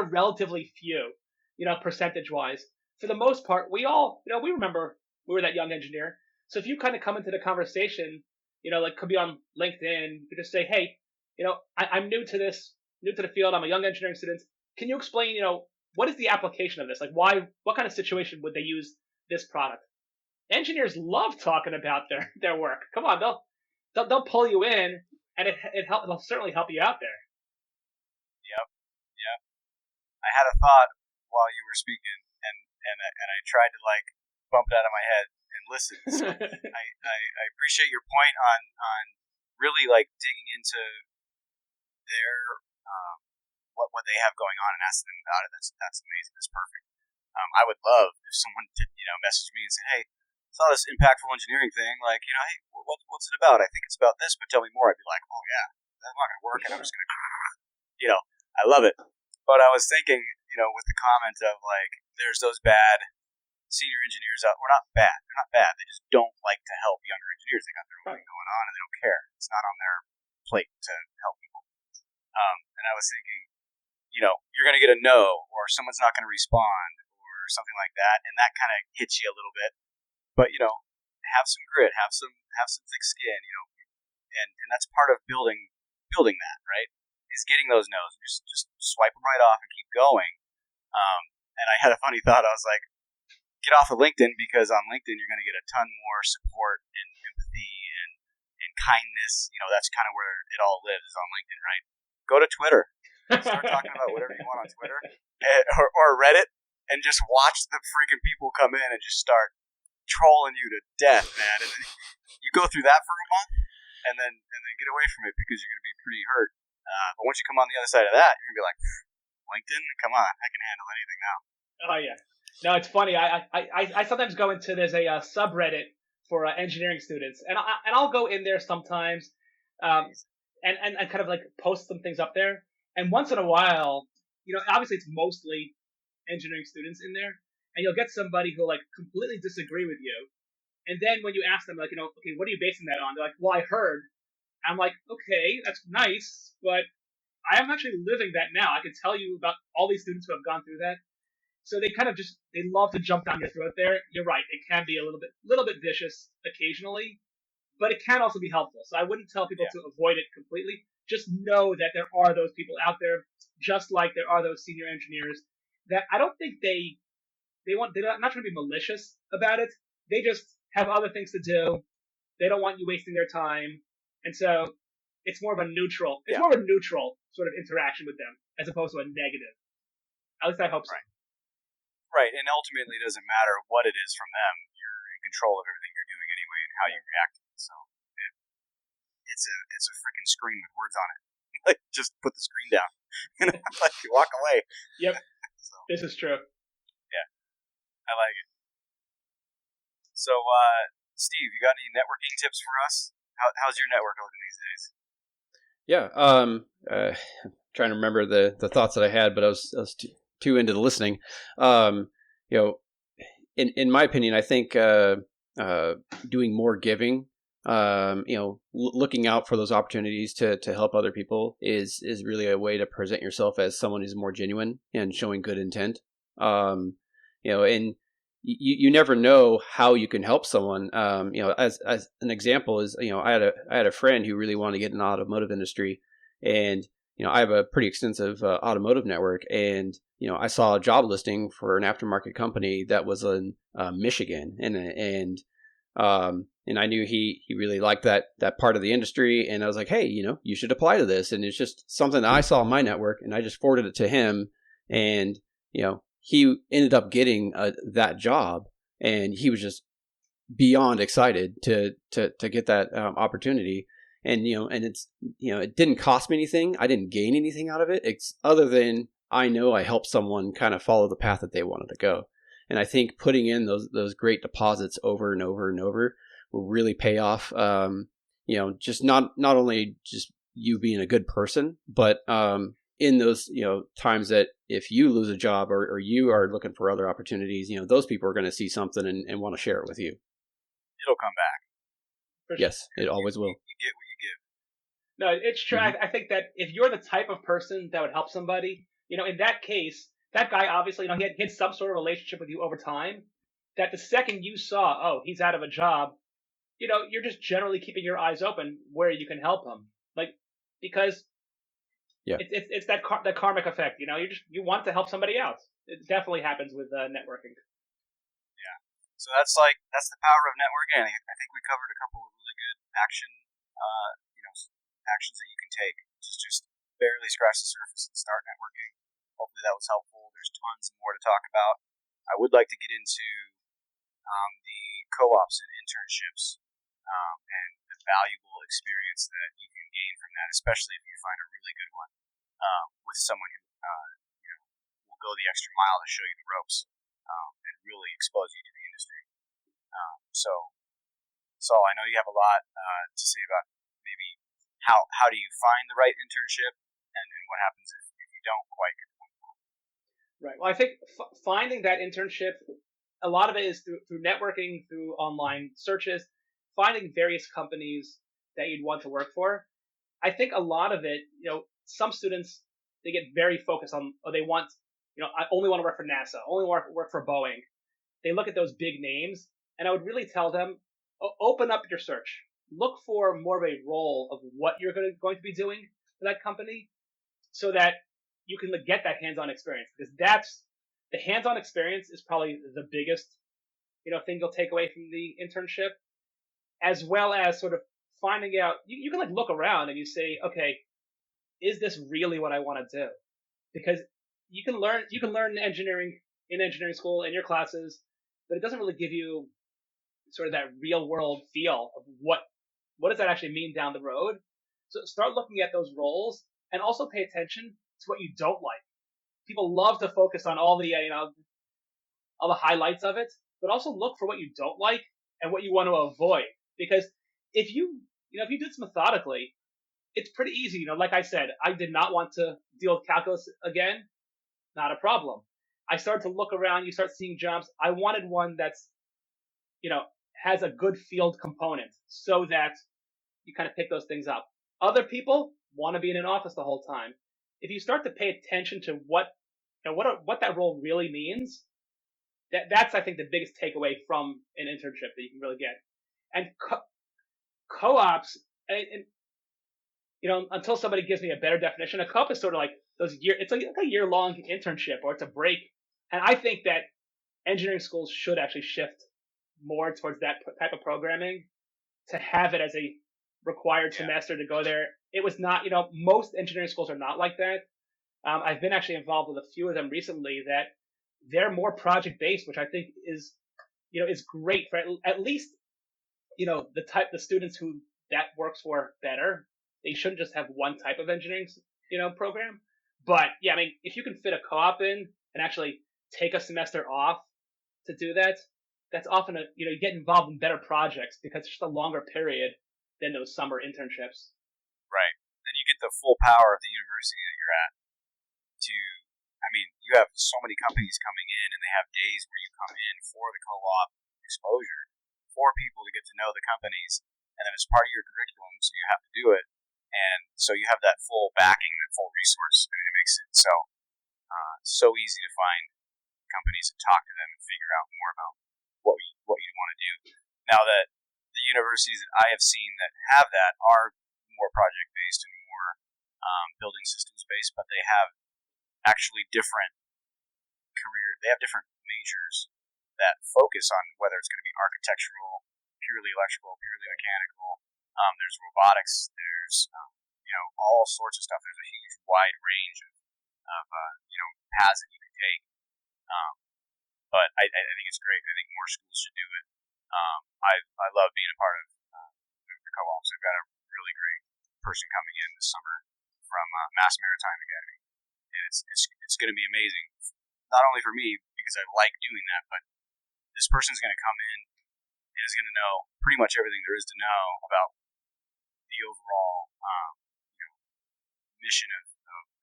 relatively few, percentage wise. For the most part, we all, we remember we were that young engineer. So if you kind of come into the conversation, like could be on LinkedIn, you could just say, hey, I'm new to this, new to the field. I'm a young engineering student. Can you explain, what is the application of this? Like what kind of situation would they use this product? Engineers love talking about their work. Come on, they'll pull you in, and it'll certainly help you out there. Yep. Yep. I had a thought while you were speaking, and I tried to bump it out of my head and listen. So I appreciate your point on really digging into their what they have going on and asking them about it. That's amazing. That's perfect. I would love if someone messaged me and said, hey, I saw this impactful engineering thing. Hey, what's it about? I think it's about this, but tell me more. I'd be like, oh yeah, that's not going to work, and I'm just going to, I love it. But I was thinking, with the comment of there's those bad senior engineers out. We're not bad. They're not bad. They just don't like to help younger engineers. They got their own thing going on, and they don't care. It's not on their plate to help people. And I was thinking, you're going to get a no, or someone's not going to respond, or something like that, and that kind of hits you a little bit. But have some grit, have some thick skin, and that's part of building that, right? Is getting those no's. Just swipe them right off and keep going. And I had a funny thought. I was like, get off of LinkedIn, because on LinkedIn you're going to get a ton more support and empathy and kindness. That's kind of where it all lives, is on LinkedIn, right? Go to Twitter. Start talking about whatever you want on Twitter or Reddit, and just watch the freaking people come in and just start trolling you to death, man. And then you go through that for a month, and then get away from it, because you're going to be pretty hurt. But once you come on the other side of that, you're going to be like, LinkedIn, come on, I can handle anything now. Oh yeah. No, it's funny. I sometimes go into, there's a subreddit for engineering students, and I'll go in there sometimes, and kind of post some things up there. And once in a while, obviously it's mostly engineering students in there, and you'll get somebody who'll completely disagree with you. And then when you ask them, okay, what are you basing that on? They're like, well, I heard. I'm like, okay, that's nice, but I am actually living that now. I can tell you about all these students who have gone through that. So they kind of they love to jump down your throat there. You're right. It can be a little bit vicious occasionally, but it can also be helpful. So I wouldn't tell people to avoid it completely. Just know that there are those people out there, just like there are those senior engineers that I don't think they're not trying to be malicious about it. They just have other things to do. They don't want you wasting their time. And so it's more of a neutral, sort of interaction with them, as opposed to a negative. At least I hope so. Right. And ultimately it doesn't matter what it is from them. You're in control of everything you're doing anyway and how you react to it. So it's a freaking screen with words on it. Just put the screen down. You walk away. Yep. So, this is true. Yeah. I like it. So, Steve, you got any networking tips for us? How's your network looking these days? Yeah. Trying to remember the thoughts that I had, but I was too into the listening. In my opinion, I think doing more giving, looking out for those opportunities to help other people is really a way to present yourself as someone who's more genuine and showing good intent. And you never know how you can help someone. As an example is, I had a friend who really wanted to get in the automotive industry, and I have a pretty extensive automotive network, and I saw a job listing for an aftermarket company that was in Michigan, and I knew he really liked that part of the industry, and I was like, hey, you should apply to this. And it's just something that I saw in my network, and I just forwarded it to him, and he ended up getting that job, and he was just beyond excited to get that opportunity. And and it's it didn't cost me anything. I didn't gain anything out of it, other than I know I helped someone kind of follow the path that they wanted to go. And I think putting in those great deposits over and over and over will really pay off. Just not only just you being a good person, but in those times that if you lose a job or you are looking for other opportunities, those people are going to see something and want to share it with you. It'll come back. For Yes, it always will. You get what you give. No, it's true. I think that if you're the type of person that would help somebody, in that case, that guy obviously, he had some sort of relationship with you over time. That the second you saw, oh, he's out of a job, you're just generally keeping your eyes open where you can help him, because it's that karmic effect. You want to help somebody else. It definitely happens with networking. Yeah. So that's the power of networking. I think we covered a couple of really good actions that you can take. Just barely scratch the surface and start networking. Hopefully that was helpful. There's tons more to talk about. I would like to get into the co-ops and internships and the valuable experience that you can gain from that, especially if you find a really good one with someone who will go the extra mile to show you the ropes and really expose you to the industry. So, Saul, I know you have a lot to say about maybe how do you find the right internship and what happens if you don't quite get one. Right. Well, I think finding that internship, a lot of it is through networking, through online searches, finding various companies that you'd want to work for. I think a lot of it, some students, they get very focused on, they want, I only want to work for NASA, only want to work for Boeing. They look at those big names, and I would really tell them, open up your search. Look for more of a role of what you're going to be doing for that company so that you can get that hands-on experience, because that's the hands-on experience is probably the biggest, thing you'll take away from the internship, as well as sort of finding out, you can look around and you say, okay, is this really what I want to do? Because you can learn engineering in engineering school in your classes, but it doesn't really give you sort of that real world feel of what does that actually mean down the road. So start looking at those roles and also pay attention to what you don't like. People love to focus on all the all the highlights of it, but also look for what you don't like and what you want to avoid. Because if you do this methodically, it's pretty easy. Like I said, I did not want to deal with calculus again. Not a problem. I started to look around. You start seeing jobs. I wanted one that's, has a good field component so that you kind of pick those things up. Other people want to be in an office the whole time. If you start to pay attention to what that role really means, that's I think the biggest takeaway from an internship that you can really get. And co-ops, and until somebody gives me a better definition, a co-op is sort of like it's like a year-long internship, or it's a break. And I think that engineering schools should actually shift more towards that type of programming, to have it as a required semester to go there. It was not, most engineering schools are not like that. I've been actually involved with a few of them recently that they're more project-based, which I think is great for at least, the students who that works for better. They shouldn't just have one type of engineering, program. But yeah, I mean, if you can fit a co-op in and actually take a semester off to do that, that's often you get involved in better projects because it's just a longer period than those summer internships. Right. And you get the full power of the university that you're at you have so many companies coming in, and they have days where you come in for the co-op exposure, for people to get to know the companies, and then it's part of your curriculum, so you have to do it. And so you have that full backing, that full resource. I mean, it makes it so easy to find companies and talk to them and figure out more about what you want to do. Now that the universities that I have seen that have that are more project-based and more building systems-based, but they have actually different majors that focus on whether it's going to be architectural, purely electrical, purely mechanical. There's robotics. There's all sorts of stuff. There's a huge wide range of paths that you can take. But I think it's great. I think more schools should do it. I love being a part of the co-ops. I've got a really great person coming in this summer from Mass Maritime Academy, and it's going to be amazing. Not only for me because I like doing that, but this person's going to come in and is going to know pretty much everything there is to know about the overall mission of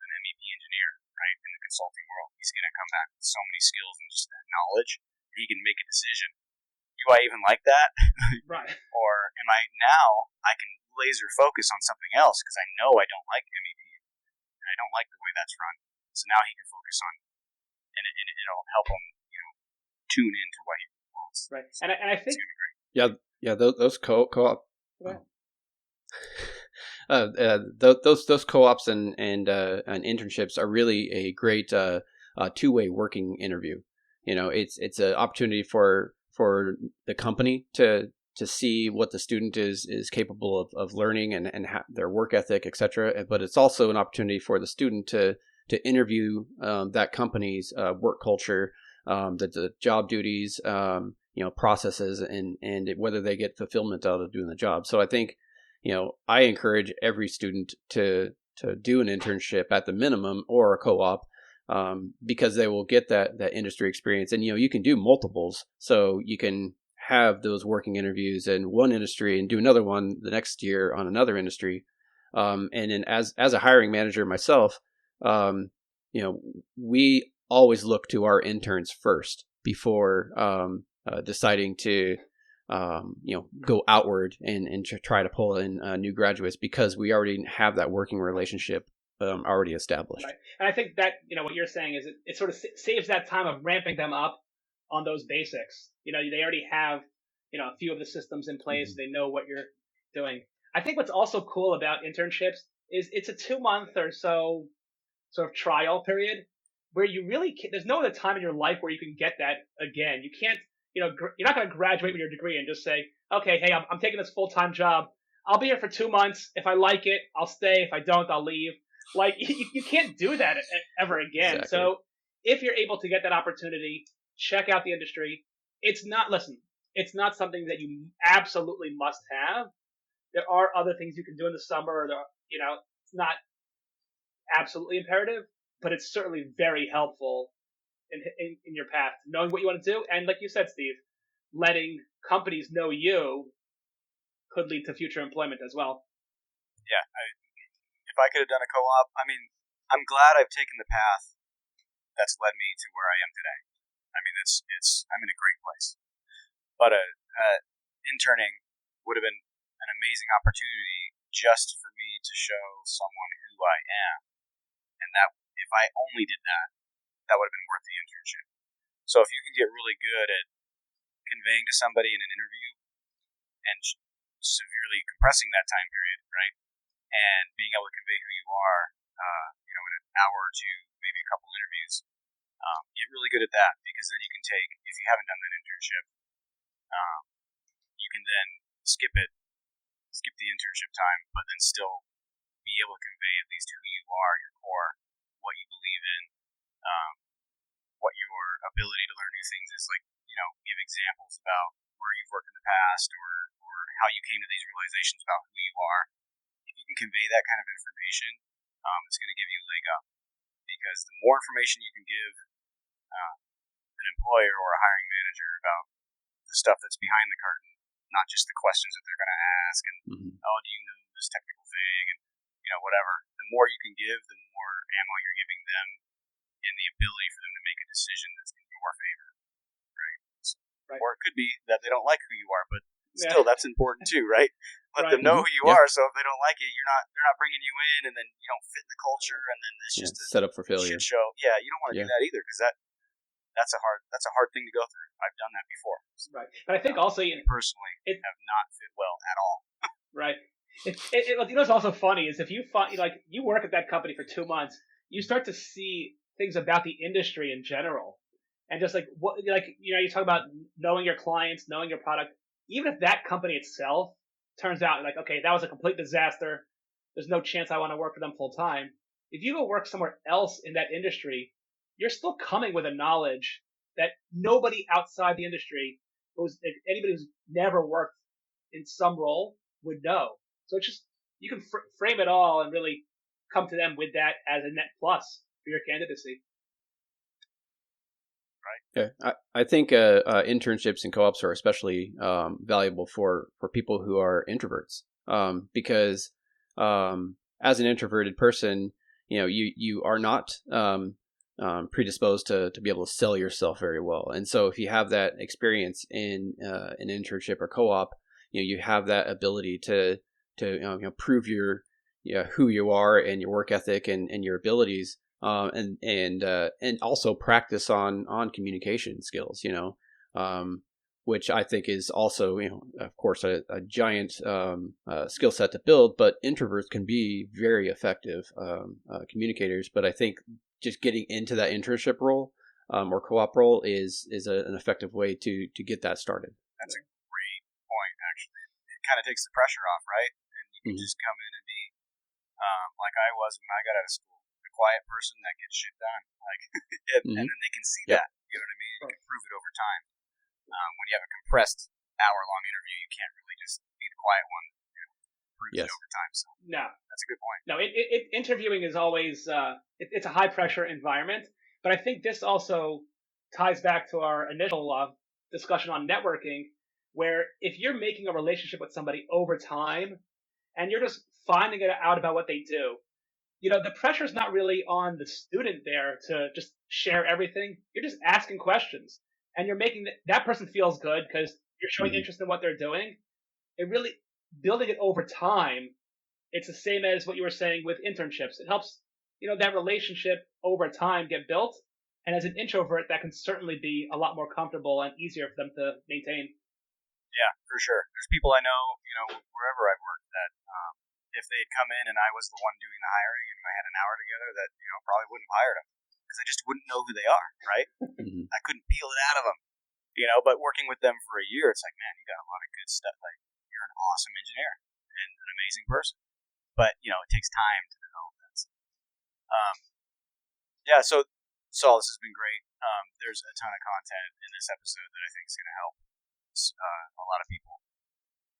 an MEP engineer, right, in the consulting world. He's going to come back with so many skills and just that knowledge, and he can make a decision. Do I even like that? Right. Or am I can laser focus on something else because I know I don't like MEP. And I don't like the way that's run. So now he can focus on, and it'll help him, tune into what he wants. Right. And I think, Yeah, those co-op. Well, those co-ops and internships are really a great two-way working interview. It's an opportunity for the company to see what the student is capable of learning and their work ethic, etc. But it's also an opportunity for the student to interview that company's work culture, the job duties, processes, and whether they get fulfillment out of doing the job. So I think, I encourage every student to do an internship at the minimum or a co-op, because they will get that industry experience. And, you can do multiples. So you can have those working interviews in one industry and do another one the next year on another industry. And then as a hiring manager myself, we always look to our interns first before deciding to go outward and try to pull in new graduates, because we already have that working relationship already established. Right. And I think that, what you're saying is it sort of saves that time of ramping them up on those basics. They already have, a few of the systems in place. Mm-hmm. They know what you're doing. I think what's also cool about internships is it's a 2-month or so sort of trial period where you really there's no other time in your life where you can get that again. You can't, you're not going to graduate with your degree and just say, okay, hey, I'm taking this full-time job. I'll be here for 2 months. If I like it, I'll stay. If I don't, I'll leave. Like, you can't do that ever again. Exactly. So if you're able to get that opportunity, check out the industry. It's not something that you absolutely must have. There are other things you can do in the summer. It's not absolutely imperative, but it's certainly very helpful in your path, knowing what you want to do. And like you said, Steve, letting companies know you could lead to future employment as well. Yeah. If I could have done a co-op, I'm glad I've taken the path that's led me to where I am today. I'm in a great place. But interning would have been an amazing opportunity just for me to show someone who I am. And that if I only did that, that would have been worth the internship. So if you can get really good at conveying to somebody in an interview and severely compressing that time period, right, and being able to convey who you are, in an hour or two, maybe a couple interviews, get really good at that, because then you can take, if you haven't done that internship, you can then skip the internship time, but then still be able to convey at least who you are, your core, what you believe in, what your ability to learn new things is, like, give examples about where you've worked in the past, or how you came to these realizations about who you are. If you can convey that kind of information, it's going to give you a leg up, because the more information you can give an employer or a hiring manager about the stuff that's behind the curtain, not just the questions that they're going to ask, and do you know this technical thing, and whatever. The more you can give, the more ammo you're giving them, and the ability for them to make a decision that's in your favor, right? So, right. Or it could be that they don't like who you are, but still, that's important too, right? Let them know who you are, so if they don't like it, they're not bringing you in, and then you don't fit the culture, and then it's just a set up for failure. Shit show. Yeah, you don't want to do that either, because that's a hard thing to go through. I've done that before. So, right. But I think also, personally, have not fit well at all. Right. What's also funny is if you find, you work at that company for 2 months, you start to see things about the industry in general, and just you talk about knowing your clients, knowing your product. Even if that company itself turns out okay, that was a complete disaster, there's no chance I want to work for them full time. If you go work somewhere else in that industry, you're still coming with a knowledge that nobody outside the industry, anybody who's never worked in some role, would know. So it's just, you can frame it all and really come to them with that as a net plus for your candidacy. right? Yeah, I think internships and co-ops are especially valuable for people who are introverts, because as an introverted person, you are not predisposed to be able to sell yourself very well. And so if you have that experience in an internship or co-op, you have that ability to prove who you are and your work ethic and your abilities, and also practice on communication skills, which I think is also, of course, a giant skill set to build. But introverts can be very effective communicators. But I think just getting into that internship role or co-op role is an effective way to get that started. That's a great point, actually. It kind of takes the pressure off, right? And you can just come in and be like I was when I got out of school, the quiet person that gets shit done. Like, and then they can see that. You know what I mean? You can prove it over time. When you have a compressed hour-long interview, you can't really just be the quiet one. Proves it over time. So no, that's a good point. No, interviewing is always it's a high-pressure environment, but I think this also ties back to our initial discussion on networking, where if you're making a relationship with somebody over time, and you're just finding out about what they do, the pressure's not really on the student there to just share everything. You're just asking questions, and you're making that person feels good because you're showing interest in what they're doing. It really, building it over time, it's the same as what you were saying with internships. It helps, that relationship over time get built. And as an introvert, that can certainly be a lot more comfortable and easier for them to maintain. Yeah, for sure. There's people I know, wherever I've worked, that if they had come in and I was the one doing the hiring and I had an hour together, that probably wouldn't have hired them because I just wouldn't know who they are, right? I couldn't peel it out of them, But working with them for a year, it's like, man, you got a lot of good stuff. Like, you're an awesome engineer and an amazing person, but it takes time to develop that. Yeah. So, Saul, this has been great. There's a ton of content in this episode that I think is going to help a lot of people.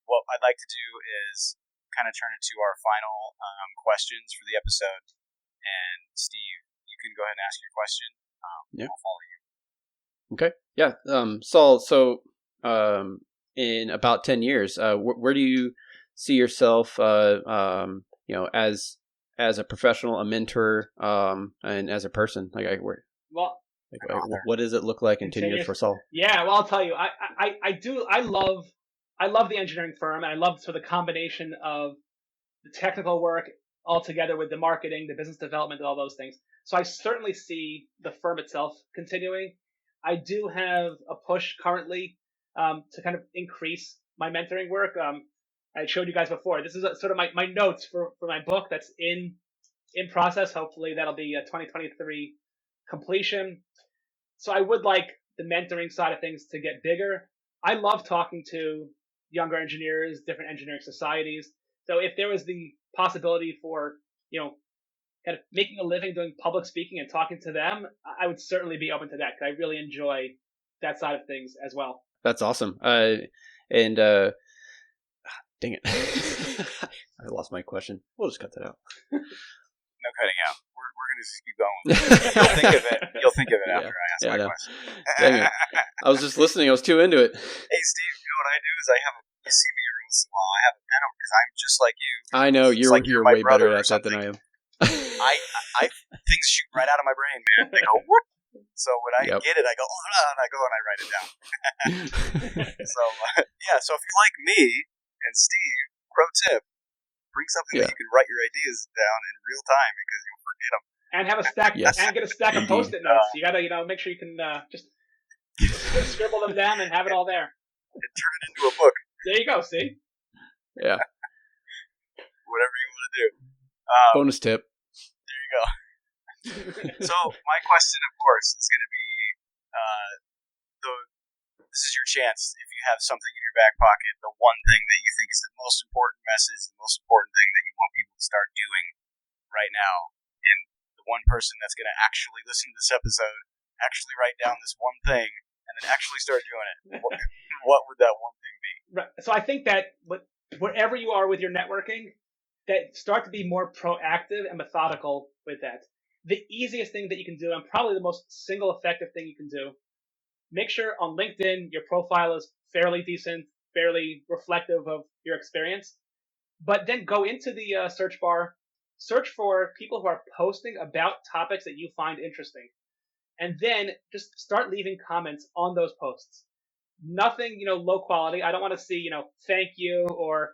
What I'd like to do is kind of turn it to our final questions for the episode. And Steve, you can go ahead and ask your question. I'll follow you. Okay. Yeah. Saul, so in about 10 years, where do you see yourself, as a professional, a mentor, and as a person? What does it look like in 10 years for Saul? Yeah, well, I'll tell you, I love the engineering firm, and I love sort of the combination of the technical work all together with the marketing, the business development, and all those things. So I certainly see the firm itself continuing. I do have a push currently to kind of increase my mentoring work. I showed you guys before. This is sort of my notes for my book that's in process. Hopefully that'll be a 2023 completion. So I would like the mentoring side of things to get bigger. I love talking to younger engineers, different engineering societies. So if there was the possibility for, kind of making a living doing public speaking and talking to them, I would certainly be open to that because I really enjoy that side of things as well. That's awesome. Dang it. I lost my question. We'll just cut that out. No cutting out. We're going to just keep going. You'll think of it after I ask my question. Dang it. I was just listening. I was too into it. Hey, Steve, what I do is you see me every once in a while. I have a pen because I'm just like you. I know. You're way better at that than I am. I things shoot right out of my brain, man. They go, what? So when I get it, I go, and I go and I write it down. So if you're like me and Steve, pro tip, bring something that you can write your ideas down in real time because you'll forget them. And have a stack, and get a stack of Post-it notes. You gotta, make sure you can just scribble them down and have it all there. And turn it into a book. There you go. See? Yeah. Whatever you want to do. Bonus tip. There you go. So my question, of course, is going to be, this is your chance. If you have something in your back pocket, the one thing that you think is the most important message, the most important thing that you want people to start doing right now, and the one person that's going to actually listen to this episode, actually write down this one thing, and then actually start doing it. What would that one thing be? Right. So I think that wherever you are with your networking, that start to be more proactive and methodical with that. The easiest thing that you can do, and probably the most single effective thing you can do, make sure on LinkedIn your profile is fairly decent, fairly reflective of your experience. But then go into the search bar, search for people who are posting about topics that you find interesting, and then just start leaving comments on those posts. Nothing, low quality. I don't want to see, thank you or,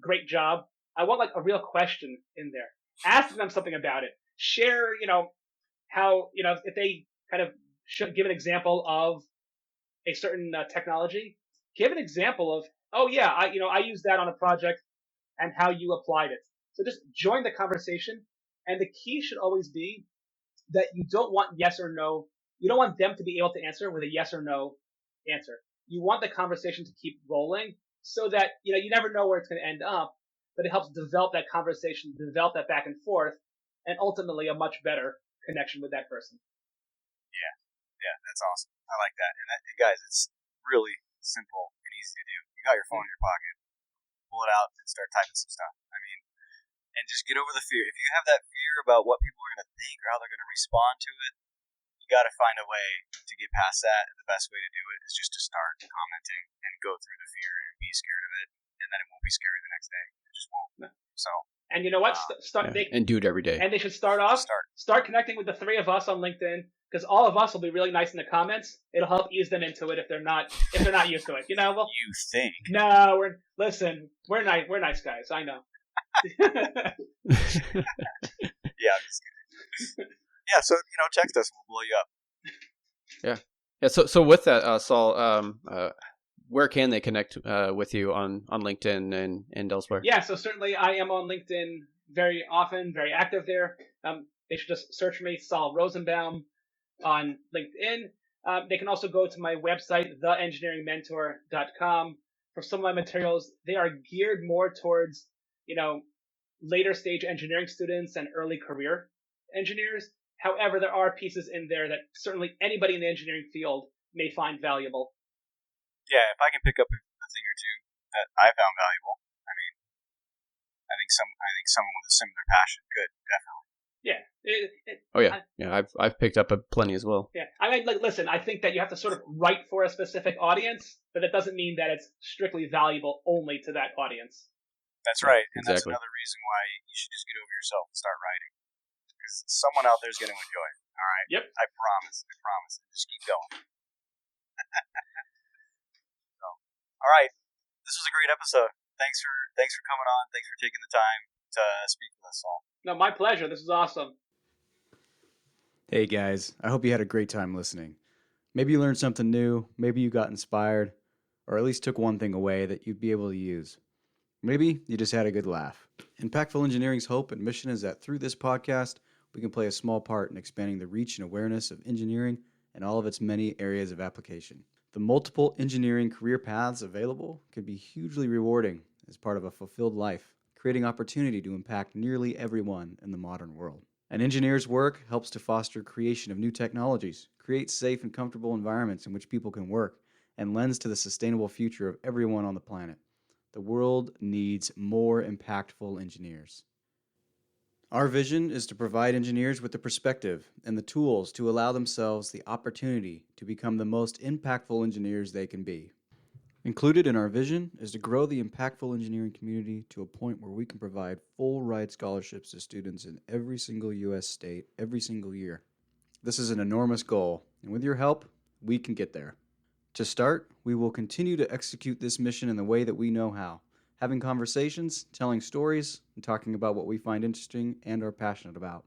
great job. I want like a real question in there. Ask them something about it. Share, how, if they kind of should give an example of a certain technology, give an example of, oh yeah, I used that on a project and how you applied it. So just join the conversation. And the key should always be that you don't want yes or no. You don't want them to be able to answer with a yes or no answer. You want the conversation to keep rolling so that, you never know where it's going to end up, but it helps develop that conversation, develop that back and forth, and ultimately a much better connection with that person. Yeah. Yeah, that's awesome. I like that. And guys, it's really simple and easy to do. You got your phone in your pocket, pull it out and start typing some stuff. I mean, and just get over the fear. If you have that fear about what people are going to think or how they're going to respond to it, you got to find a way to get past that. And the best way to do it is just to start commenting and go through the fear and be scared of it, and then it won't be scary the next day. It just won't. So. And you know what? And do it every day. And they should start connecting with the three of us on LinkedIn, because all of us will be really nice in the comments. It'll help ease them into it if they're not used to it. Well, you think? No, we're nice. We're nice guys. I know. Yeah, I'm just kidding. Yeah, so text us. We'll blow you up. Yeah. So with that, Sol, where can they connect with you on LinkedIn and elsewhere? Yeah, so certainly I am on LinkedIn very often, very active there. They should just search for me, Sol Rosenbaum, on LinkedIn. They can also go to my website, theengineeringmentor.com. For some of my materials, they are geared more towards, later stage engineering students and early career engineers. However, there are pieces in there that certainly anybody in the engineering field may find valuable. Yeah, if I can pick up a thing or two that I found valuable, I mean, I think someone with a similar passion could definitely. Yeah. I've picked up plenty as well. Yeah, I mean, listen, I think that you have to sort of write for a specific audience, but that doesn't mean that it's strictly valuable only to that audience. That's right, and exactly. That's another reason why you should just get over yourself and start writing, because someone out there is going to enjoy it. All right. Yep. I promise. Just keep going. All right, this was a great episode. Thanks for coming on. Thanks for taking the time to speak with us all. No, my pleasure. This was awesome. Hey guys, I hope you had a great time listening. Maybe you learned something new, maybe you got inspired, or at least took one thing away that you'd be able to use. Maybe you just had a good laugh. Impactful Engineering's hope and mission is that through this podcast, we can play a small part in expanding the reach and awareness of engineering and all of its many areas of application. The multiple engineering career paths available can be hugely rewarding as part of a fulfilled life, creating opportunity to impact nearly everyone in the modern world. An engineer's work helps to foster creation of new technologies, create safe and comfortable environments in which people can work, and lends to the sustainable future of everyone on the planet. The world needs more impactful engineers. Our vision is to provide engineers with the perspective and the tools to allow themselves the opportunity to become the most impactful engineers they can be. Included in our vision is to grow the impactful engineering community to a point where we can provide full ride scholarships to students in every single U.S. state every single year. This is an enormous goal, and with your help, we can get there. To start, we will continue to execute this mission in the way that we know how. Having conversations, telling stories, and talking about what we find interesting and are passionate about.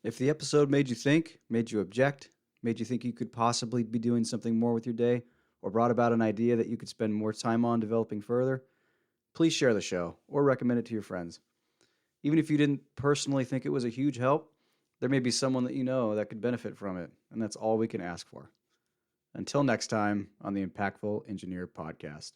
If the episode made you think, made you object, made you think you could possibly be doing something more with your day, or brought about an idea that you could spend more time on developing further, please share the show or recommend it to your friends. Even if you didn't personally think it was a huge help, there may be someone that you know that could benefit from it, and that's all we can ask for. Until next time on the Impactful Engineer Podcast.